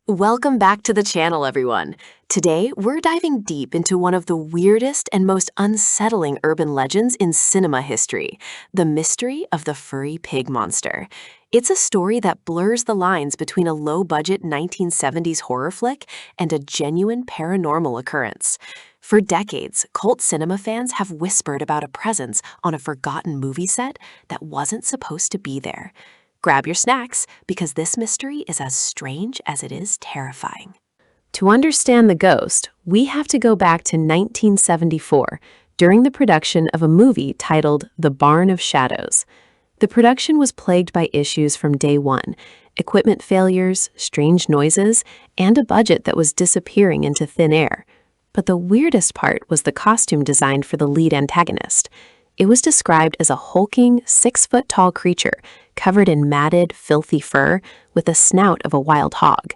Welcome back to the channel, everyone. Today, we're diving deep into one of the weirdest and most unsettling urban legends in cinema history, the mystery of the furry pig monster. It's a story that blurs the lines between a low-budget 1970s horror flick and a genuine paranormal occurrence. For decades, cult cinema fans have whispered about a presence on a forgotten movie set that wasn't supposed to be there. Grab your snacks, because this mystery is as strange as it is terrifying. To understand the ghost, we have to go back to 1974, during the production of a movie titled The Barn of Shadows. The production was plagued by issues from day one: equipment failures, strange noises, and a budget that was disappearing into thin air. But the weirdest part was the costume designed for the lead antagonist. It was described as a hulking, 6-foot-tall creature covered in matted, filthy fur with the snout of a wild hog.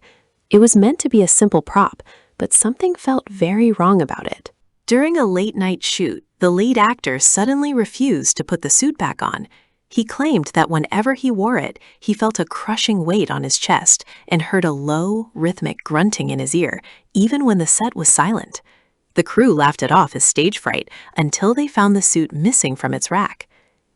It was meant to be a simple prop, but something felt very wrong about it. During a late-night shoot, the lead actor suddenly refused to put the suit back on. He claimed that whenever he wore it, he felt a crushing weight on his chest and heard a low, rhythmic grunting in his ear, even when the set was silent. The crew laughed it off as stage fright until they found the suit missing from its rack.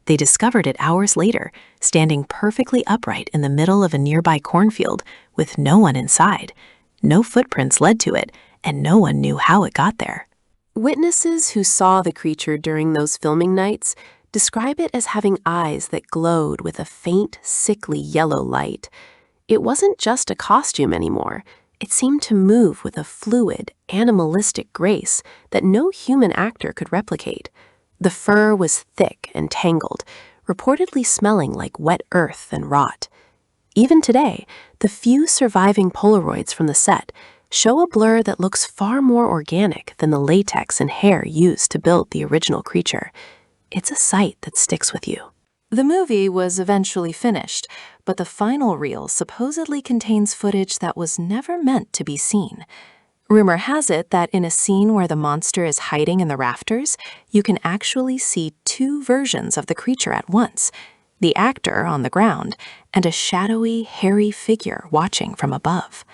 They discovered it hours later, standing perfectly upright in the middle of a nearby cornfield with no one inside. No footprints led to it, and no one knew how it got there. Witnesses who saw the creature during those filming nights describe it as having eyes that glowed with a faint, sickly yellow light. It wasn't just a costume anymore. It seemed to move with a fluid, animalistic grace that no human actor could replicate. The fur was thick and tangled, reportedly smelling like wet earth and rot. Even today, the few surviving Polaroids from the set show a blur that looks far more organic than the latex and hair used to build the original creature. It's a sight that sticks with you. The movie was eventually finished, but the final reel supposedly contains footage that was never meant to be seen. Rumor has it that in a scene where the monster is hiding in the rafters, you can actually see two versions of the creature at once: the actor on the ground and a shadowy, hairy figure watching from above.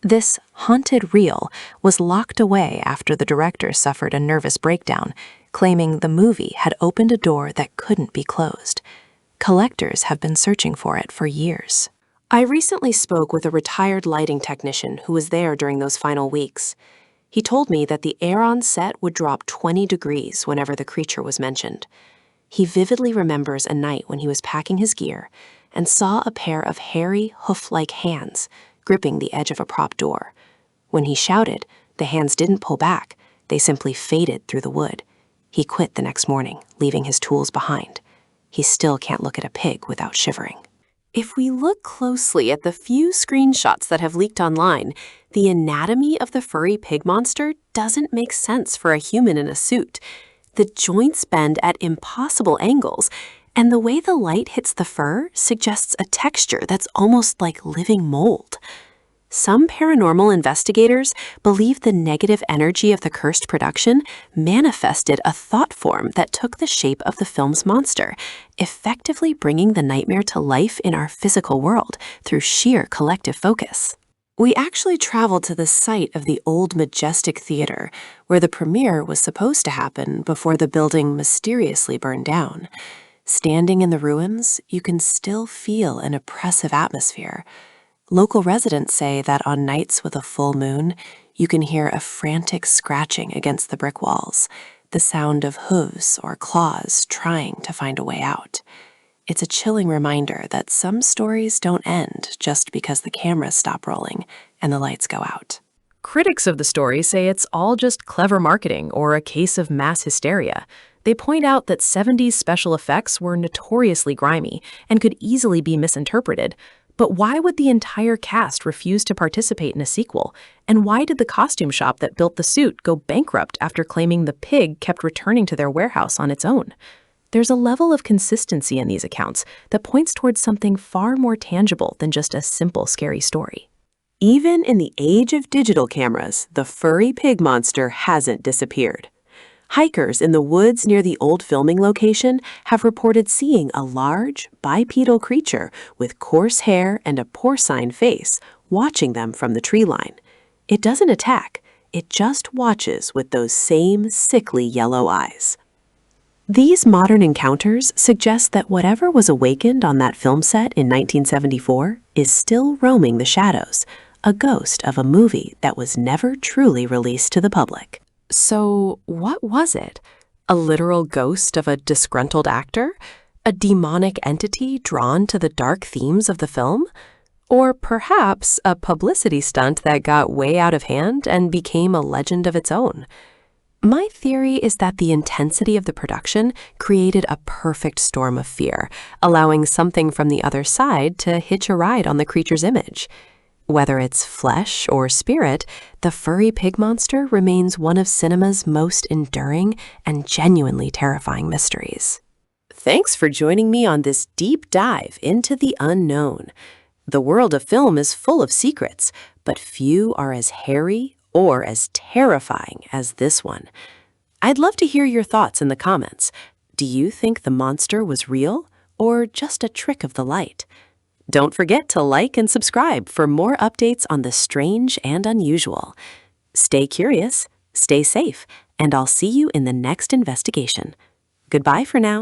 This haunted reel was locked away after the director suffered a nervous breakdown, claiming the movie had opened a door that couldn't be closed. Collectors have been searching for it for years. I recently spoke with a retired lighting technician who was there during those final weeks. He told me that the air on set would drop 20 degrees whenever the creature was mentioned. He vividly remembers a night when he was packing his gear and saw a pair of hairy, hoof-like hands gripping the edge of a prop door. When he shouted, the hands didn't pull back, they simply faded through the wood. He quit the next morning, leaving his tools behind. He still can't look at a pig without shivering. If we look closely at the few screenshots that have leaked online, the anatomy of the furry pig monster doesn't make sense for a human in a suit. The joints bend at impossible angles, and the way the light hits the fur suggests a texture that's almost like living mold. Some paranormal investigators believe the negative energy of the cursed production manifested a thought form that took the shape of the film's monster, effectively bringing the nightmare to life in our physical world through sheer collective focus. We actually traveled to the site of the old Majestic Theater, where the premiere was supposed to happen before the building mysteriously burned down. Standing in the ruins, you can still feel an oppressive atmosphere. Local residents say that on nights with a full moon, you can hear a frantic scratching against the brick walls, the sound of hooves or claws trying to find a way out. It's a chilling reminder that some stories don't end just because the cameras stop rolling and the lights go out. Critics of the story say it's all just clever marketing or a case of mass hysteria. They point out that 70s special effects were notoriously grimy and could easily be misinterpreted. But why would the entire cast refuse to participate in a sequel? And why did the costume shop that built the suit go bankrupt after claiming the pig kept returning to their warehouse on its own? There's a level of consistency in these accounts that points towards something far more tangible than just a simple scary story. Even in the age of digital cameras, the furry pig monster hasn't disappeared. Hikers in the woods near the old filming location have reported seeing a large, bipedal creature with coarse hair and a porcine face watching them from the tree line. It doesn't attack, it just watches with those same sickly yellow eyes. These modern encounters suggest that whatever was awakened on that film set in 1974 is still roaming the shadows, a ghost of a movie that was never truly released to the public. So, what was it? A literal ghost of a disgruntled actor? A demonic entity drawn to the dark themes of the film? Or perhaps a publicity stunt that got way out of hand and became a legend of its own? My theory is that the intensity of the production created a perfect storm of fear, allowing something from the other side to hitch a ride on the creature's image. Whether it's flesh or spirit, the furry pig monster remains one of cinema's most enduring and genuinely terrifying mysteries. Thanks for joining me on this deep dive into the unknown. The world of film is full of secrets, but few are as hairy or as terrifying as this one. I'd love to hear your thoughts in the comments. Do you think the monster was real or just a trick of the light? Don't forget to like and subscribe for more updates on the strange and unusual. Stay curious, stay safe, and I'll see you in the next investigation. Goodbye for now.